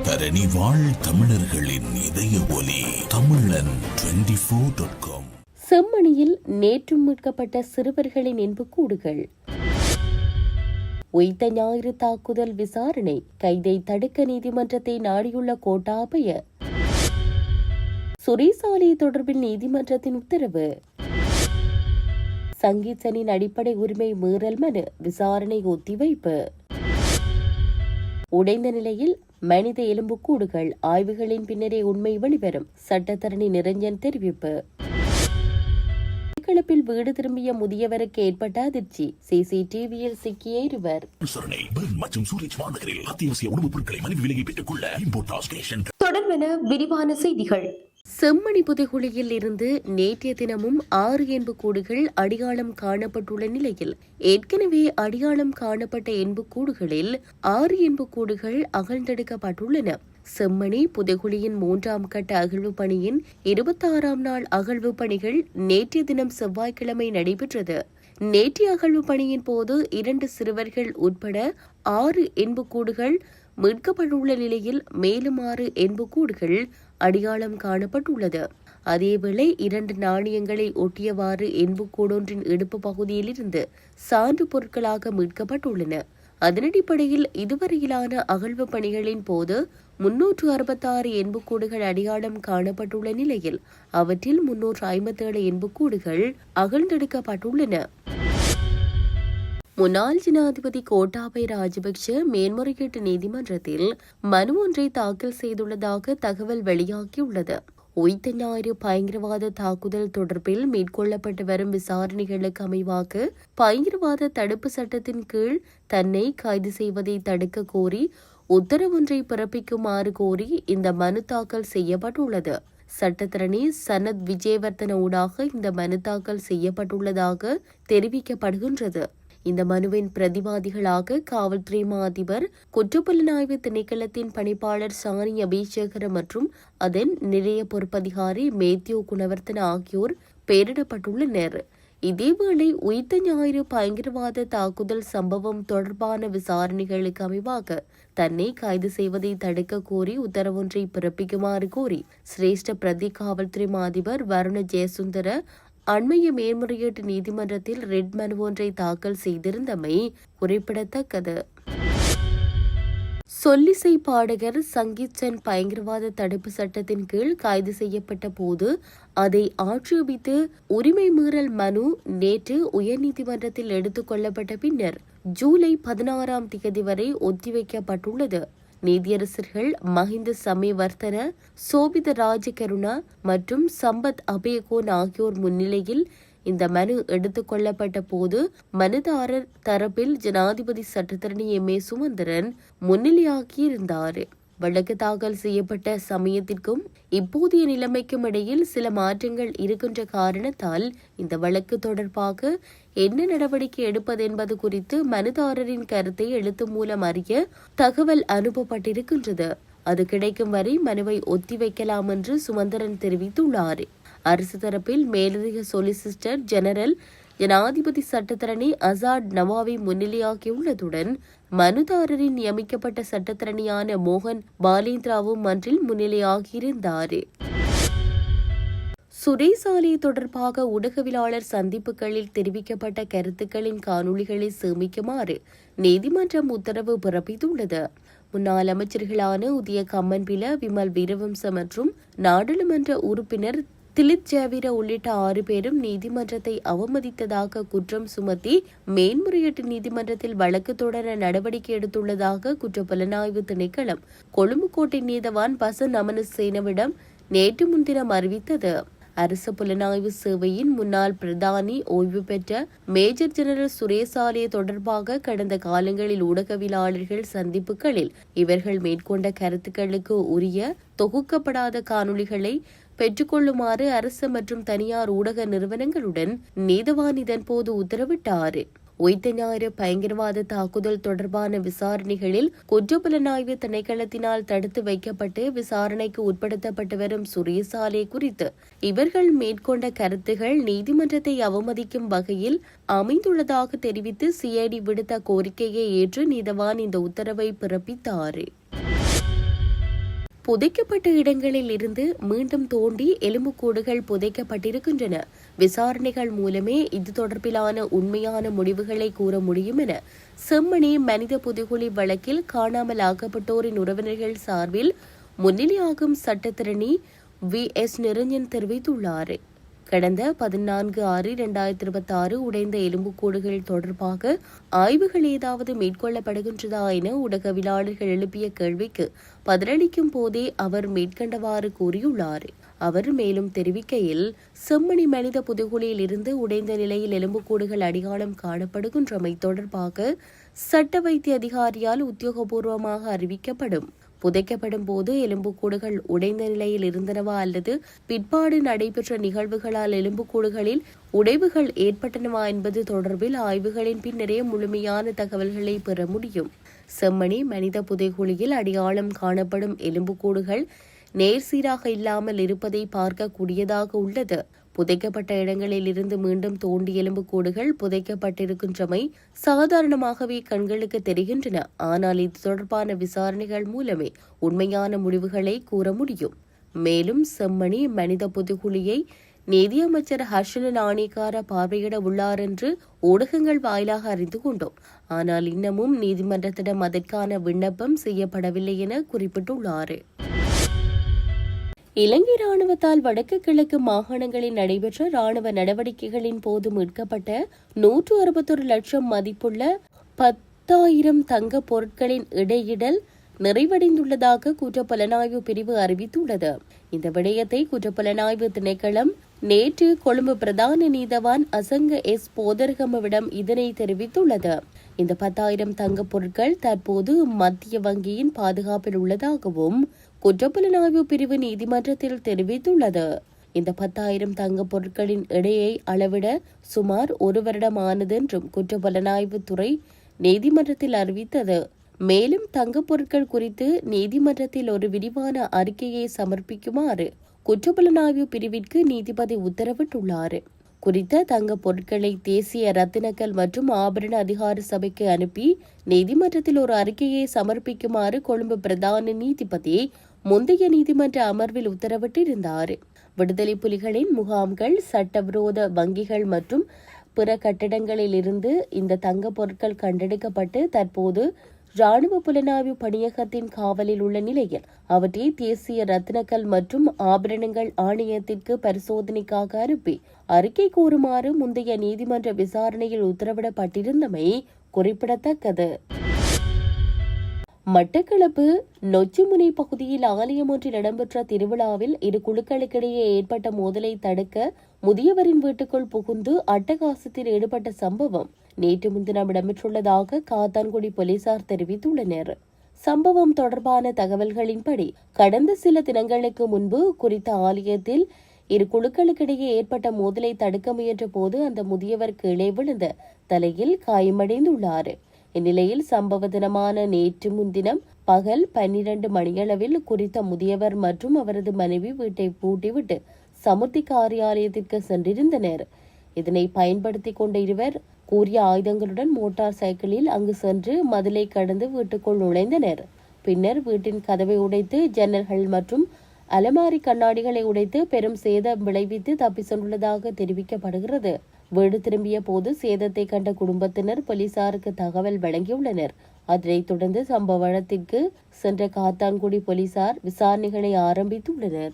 தரணி வாழ் தமிழர்களின் இதய ஒலி தமிழன் 24.com. செம்மணியில் நேற்று மீட்கப்பட்ட சிறுவர்களின் எண்புக்கூடுகள். உயிர்த்த ஞாயிறு தாக்குதல் விசாரணை, கைதை தடுக்க நீதிமன்றத்தை நாடியுள்ள கோட்டாபய. சுரேசாலை தொடர்பில் நீதிமன்றத்தின் உத்தரவு. சங்கீத்சனின் அடிப்படை உரிமை மீறல் மனு விசாரணை ஒத்திவைப்பு. உடைந்த நிலையில் மனித எலும்புக்கூடுகள், ஆய்வுகளின் பின்னரே உண்மை வெளிவரும், சட்டத்தரணி நிரஞ்சன் தெரிவிப்பு. கிளப்பில் வீடு திரும்பிய முதியவருக்கு ஏற்பட்ட அதிர்ச்சி, சிசிடிவியில் சிக்கிய இருவர். தொடர்பென விரிவான செய்திகள். செம்மணி புதைகுழியில் இருந்து நேற்றைய தினமும் 6 எண்புக்கூடுகள் அடையாளம் காணப்பட்டுள்ள நிலையில், ஏற்கனவே அடையாளம் காணப்பட்ட எண்புக்கூடுகளில் 6 எண்புக்கூடுகள் அகழ்ந்தெடுக்கப்பட்டுள்ளன. செம்மணி புதைகுழியின் 3ஆம் கட்ட அகழ்வு பணியின் 26ஆம் நாள் அகழ்வு பணிகள் நேற்றைய தினம் செவ்வாய்க்கிழமை நடைபெற்றது. நேற்றைய அகழ்வு பணியின் போது 2 சிறுவர்கள் உட்பட 6 எண்புக்கூடுகள் மீட்கப்பட்டுள்ள நிலையில் மேலும் 6 எண்புக்கூடுகள் அடையாளம் காணப்பட்டுள்ளது. அதேவேளை 2 நாணயங்களை ஒட்டியவாறு எண்புக்கூடொன்றின் இடுப்பு பகுதியில் இருந்து சான்று பொருட்களாக மீட்கப்பட்டுள்ளன. அதனடிப்படையில் இதுவரையிலான அகழ்வு பணிகளின் போது 366 எண்புக்கூடுகள் அடையாளம் காணப்பட்டுள்ள நிலையில் அவற்றில் 357 எண்புக்கூடுகள் அகழ்ந்தெடுக்கப்பட்டுள்ளன. முன்னாள் ஜனாதிபதி கோட்டாபய ராஜபக்ஷ மேன்முறையீட்டு நீதிமன்றத்தில் மனு ஒன்றை தாக்கல் செய்துள்ளதாக தகவல் வெளியாகியுள்ளது. உயிர்த்த ஞாயிறு பயங்கரவாத தாக்குதல் தொடர்பில் மேற்கொள்ளப்பட்டு வரும் விசாரணைகளுக்கு அமைவாக பயங்கரவாத தடுப்பு சட்டத்தின் கீழ் தன்னை கைது செய்வதை தடுக்க கோரி உத்தரவொன்றை பிறப்பிக்குமாறு கோரி இந்த மனு தாக்கல் செய்யப்பட்டுள்ளது. சட்டத்தரணி சனத் விஜயவர்தன ஊடாக இந்த மனு தாக்கல் செய்யப்பட்டுள்ளதாக தெரிவிக்கப்படுகின்றது. இந்த மனுவின் பிரதிவாதிகளாக காவல்துறை மா அதிபர், குற்றப்புலனாய்வு திணைக்களத்தின் பணிப்பாளர் சானி அபிஷேகர மற்றும் அதன் நிலைய பொறுப்பதிகாரி மேத்யூ குணவர்த்தன ஆகியோர் பெயரிடப்பட்டுள்ளனர். இதேவேளை உயிர்த்த ஞாயிறு பயங்கரவாத தாக்குதல் சம்பவம் தொடர்பான விசாரணைகளுக்கு அமைவாக தன்னை கைது செய்வதை தடுக்க கோரி உத்தரவொன்றை பிறப்பிக்குமாறு கோரி சிரேஷ்ட பிரதி காவல்துறை மா அதிபர் வருண ஜெயசுந்தர அண்மைய மேன்முறையீட்டு நீதிமன்றத்தில் ரெட் மனு ஒன்றை தாக்கல் செய்திருந்தமை குறிப்பிடத்தக்கது. சொல்லிசை பாடகர் சங்கீத்சன் பயங்கரவாத தடுப்பு சட்டத்தின் கீழ் கைது செய்யப்பட்ட போது அதை ஆட்சேபித்து உரிமை மீறல் மனு நேற்று உயர்நீதிமன்றத்தில் எடுத்துக் கொள்ளப்பட்ட பின்னர் ஜூலை 16ஆம் தேதி வரை ஒத்திவைக்கப்பட்டுள்ளது. நீதியரசர்கள் மஹிந்த சமயவர்த்தன, சோபித ராஜகருணா மற்றும் சம்பத் அபயகோன் ஆகியோர் முன்னிலையில் இந்த மனு எடுத்துக் கொள்ளப்பட்ட போது மனுதாரர் தரப்பில் ஜனாதிபதி சட்டத்தரணி எம். ஏ. சுமந்திரன் முன்னிலையாகியிருந்தார். வழக்கு தாக்கல் செய்யப்பட்ட சமயத்திற்கும் இப்போதைய நிலைமைக்கும் இடையில் சில மாற்றங்கள் இருக்கின்ற காரணத்தால் இந்த வழக்கு தொடர்பாக என்ன நடவடிக்கை எடுப்பது என்பது குறித்து மனுதாரரின் கருத்தை எழுத்து மூலம் அறிய தகவல் அனுப்பப்பட்டிருக்கின்றது. அது கிடைக்கும் வரை மனுவை ஒத்திவைக்கலாம் என்று சுமந்திரன் தெரிவித்துள்ளார். அரசு தரப்பில் மேலதிக சொலிசிஸ்டர் ஜெனரல் ஜனாதிபதி சட்டத்தரணி அசாட் நவாவி முன்னிலையாகியுள்ளதுடன் மனுதாரரின் நியமிக்கப்பட்ட சட்டத்தரணியான மோகன் பாலேந்திராவும் மன்றில் முன்னிலையாகியிருந்தார். சுரேசாலை தொடர்பாக ஊடகவியலாளர் சந்திப்புகளில் தெரிவிக்கப்பட்ட கருத்துக்களின் காணொளிகளை சேமிக்குமாறு நீதிமன்றம் உத்தரவு பிறப்பித்துள்ளது. முன்னாள் அமைச்சர்களான உதய கம்மன்பில, விமல் வீரவம்ச மற்றும் நாடாளுமன்ற உறுப்பினர் திலித் ஜாவீர உள்ளிட்ட 6 பேரும் நீதிமன்றத்தை அவமதித்ததாக குற்றம் சுமத்தி மேன்முறையீட்டு நீதிமன்றத்தில் வழக்கு தொடர நடவடிக்கை எடுத்துள்ளதாக குற்றப்புலனாய்வு திணைக்களம் கொழும்பு கோட்டை நீதவான் பச நமனசேனவிடம் நேற்று முன்தினம் அறிவித்தது. அரசு புலனாய்வு சேவையின் முன்னாள் பிரதானி ஓய்வு பெற்ற மேஜர் ஜெனரல் சுரேசாலை தொடர்பாக கடந்த காலங்களில் ஊடகவியலாளர்கள் சந்திப்புகளில் இவர்கள் மேற்கொண்ட கருத்துக்களுக்கு உரிய தொகுக்கப்படாத காணொளிகளை பெற்றுக்கொள்ளுமாறு அரசு மற்றும் தனியார் ஊடக நிறுவனங்களுடன் நீதவான் இதன்போது உத்தரவிட்டார். உயிர்த்த ஞாயிறு பயங்கரவாத தாக்குதல் தொடர்பான விசாரணைகளில் குற்றப்புலனாய்வு திணைக்களத்தினால் தடுத்து வைக்கப்பட்டு விசாரணைக்கு உட்படுத்தப்பட்டு வரும் சுரேசாலை குறித்து இவர்கள் மேற்கொண்ட கருத்துகள் நீதிமன்றத்தை அவமதிக்கும் வகையில் அமைந்துள்ளதாக தெரிவித்து சிஐடி விடுத்த கோரிக்கையை ஏற்று நீதவான் இந்த உத்தரவை பிறப்பித்தார். புதைக்கப்பட்ட இடங்களில் இருந்து மீண்டும் தோண்டி எலும்புக்கூடுகள் புதைக்கப்பட்டிருக்கின்றன. விசாரணைகள் மூலமே இது தொடர்பிலான உண்மையான முடிவுகளை கூற முடியும் என செம்மணி மனித புதைகுழி வழக்கில் காணாமல் ஆக்கப்பட்டோரின் உறவினர்கள் சார்பில் முன்னிலையாகும் சட்டத்திரணி VS நிரஞ்சன் தெரிவித்துள்ளார். கடந்த 14/6/2026 உடைந்த எலும்புக்கூடுகள் தொடர்பாக ஆய்வுகள் ஏதாவது மேற்கொள்ளப்படுகின்றதா என ஊடகவியலாளர்கள் எழுப்பிய கேள்விக்கு பதிலளிக்கும் போதே அவர் மேற்கண்டவாறு கூறியுள்ளார். அவர் மேலும் தெரிவிக்கையில், செம்மணி மனித புதைகுழியில் இருந்து உடைந்த நிலையில் எலும்புக்கூடுகள் அடையாளம் காணப்படுகின்றமை தொடர்பாக சட்ட வைத்திய அதிகாரியால் உத்தியோகபூர்வமாக அறிவிக்கப்படும். புதைக்கப்படும் போது எலும்புக்கூடுகள் உடைந்த நிலையில் இருந்தனவா அல்லது பிற்பாடு நடைபெற்ற நிகழ்வுகளால் எலும்புக்கூடுகளில் உடைவுகள் ஏற்பட்டனவா என்பது தொடர்பில் ஆய்வுகளின் பின்னரே முழுமையான தகவல்களை பெற முடியும். செம்மணி மனித புதைகுழியில் அடையாளம் காணப்படும் எலும்புக்கூடுகள் நேர்சீராக இல்லாமல் இருப்பதை பார்க்கக்கூடியதாக உள்ளது. புதைக்கப்பட்ட இடங்களில் இருந்து மீண்டும் தோண்டி எலும்புக்கூடுகள் புதைக்கப்பட்டிருக்கின்றமை சாதாரணமாகவே கண்களுக்கு தெரிகின்றன. ஆனால் இது தொடர்பான விசாரணைகள் மூலமே உண்மையான முடிவுகளை கூற முடியும். மேலும் செம்மணி மனித புதைகுழியை நீதியமைச்சர் ஹர்ஷன நாணேக்கார பார்வையிட உள்ளார் என்று ஊடகங்கள் வாயிலாக அறிந்து கொண்டோம். ஆனால் இன்னமும் நீதிமன்றத்திடம் அதற்கான விண்ணப்பம் செய்யப்படவில்லை என குறிப்பிட்டுள்ளார். இலங்கை ராணுவத்தால் வடக்கு கிழக்கு மாகாணங்களில் நடைபெற்ற ராணுவ நடவடிக்கைகளின் போது மீட்கப்பட்ட 161 லட்சம் மதிப்புள்ள 10,000 தங்க பொருட்களின் இடையிடல் நிறைவடைந்துள்ளதாக குற்றப்புலனாய்வு பிரிவு அறிவித்துள்ளது. இந்த விடயத்தை குற்றப்புலனாய்வு திணைக்களம் நேற்று கொழும்பு பிரதான நீதவான் அசங்க எஸ் போதர்கமவிடம் இதனை தெரிவித்துள்ளது. இந்த 10,000 தங்க பொருட்கள் தற்போது மத்திய வங்கியின் பாதுகாப்பில் உள்ளதாகவும் குற்றப்புலனாய்வு பிரிவு நீதிமன்றத்தில் தெரிவித்துள்ளது. இந்த 10,000 தங்க பொருட்களின் எடையை அளவிட சுமார் 1 வருடம் ஆனது என்றும் குற்றப்புலனாய்வு துறை நீதிமன்றத்தில் அறிவித்தது. மேலும் தங்க பொருட்கள் குறித்து நீதிமன்றத்தில் ஒரு விரிவான அறிக்கையை சமர்ப்பிக்குமாறு குற்றப்புலனாய்வு பிரிவிற்கு நீதிபதி உத்தரவிட்டுள்ளார். குறித்த தங்க பொருட்களை தேசிய ரத்தினக்கல் மற்றும் ஆபரண அதிகார சபைக்கு அனுப்பி நீதிமன்றத்தில் ஒரு அறிக்கையை சமர்ப்பிக்குமாறு கொழும்பு பிரதான நீதிபதி முந்தைய நீதிமன்ற அமர்வில் உத்தரவிட்டிருந்தார். விடுதலை புலிகளின் முகாம்கள், சட்டவிரோத வங்கிகள் மற்றும் பிற கட்டிடங்களில் இருந்து இந்த தங்க பொருட்கள் கண்டெடுக்கப்பட்டு தற்போது ராணுவ புலனாய்வு பணியகத்தின் காவலில் உள்ள நிலையில் அவற்றை தேசிய ரத்தினக்கல் மற்றும் ஆபரணங்கள் ஆணையத்திற்கு பரிசோதனைக்காக அனுப்பி அறிக்கை கூறுமாறு முந்தைய நீதிமன்ற விசாரணையில் உத்தரவிடப்பட்டிருந்தமை குறிப்பிடத்தக்கது. மட்டக்களப்பு நொச்சிமுனை பகுதியில் ஆலயம் ஒன்றில் இடம்பெற்ற திருவிழாவில் இரு குழுக்களுக்கிடையே ஏற்பட்ட மோதலை தடுக்க முதியவரின் வீட்டுக்குள் புகுந்து அட்டகாசத்தில் ஈடுபட்ட சம்பவம் நேற்று முன்தினம் இடம்பெற்றுள்ளதாக காத்தான்குடி போலீசார் தெரிவித்துள்ளனர். சம்பவம் தொடர்பான தகவல்களின்படி கடந்த சில தினங்களுக்கு முன்பு குறித்த ஆலயத்தில் இரு குழுக்களுக்கிடையே ஏற்பட்ட மோதலை தடுக்க முயன்ற போது அந்த முதியவர் கீழே விழுந்த தலையில் காயமடைந்துள்ளார். இந்நிலையில் சம்பவ தினமான நேற்று முன்தினம் பகல் 12 மணியளவில் குறித்த முதியவர் மற்றும் அவரது மனைவி வீட்டை பூட்டிவிட்டு சமுர்த்தி காரியாலயத்திற்கு சென்றிருந்தனர். இதனை பயன்படுத்திக் கொண்ட இருவர் கூறிய ஆயுதங்களுடன் மோட்டார் சைக்கிளில் அங்கு சென்று மதிலை கடந்து வீட்டுக்குள் நுழைந்தனர். பின்னர் வீட்டின் கதவை உடைத்து ஜன்னல்கள் மற்றும் அலமாரி கண்ணாடிகளை உடைத்து பெரும் சேதம் விளைவித்து தப்பி சென்றுள்ளதாக தெரிவிக்கப்படுகிறது. வீடு திரும்பிய போது சேதத்தை கண்ட குடும்பத்தினர் போலீசாருக்கு தகவல் வழங்கியுள்ளனர். அதனைத் தொடர்ந்து சம்பவ இடத்திற்கு சென்ற காத்தான்குடி போலீசார் விசாரணைகளை ஆரம்பித்துள்ளனர்.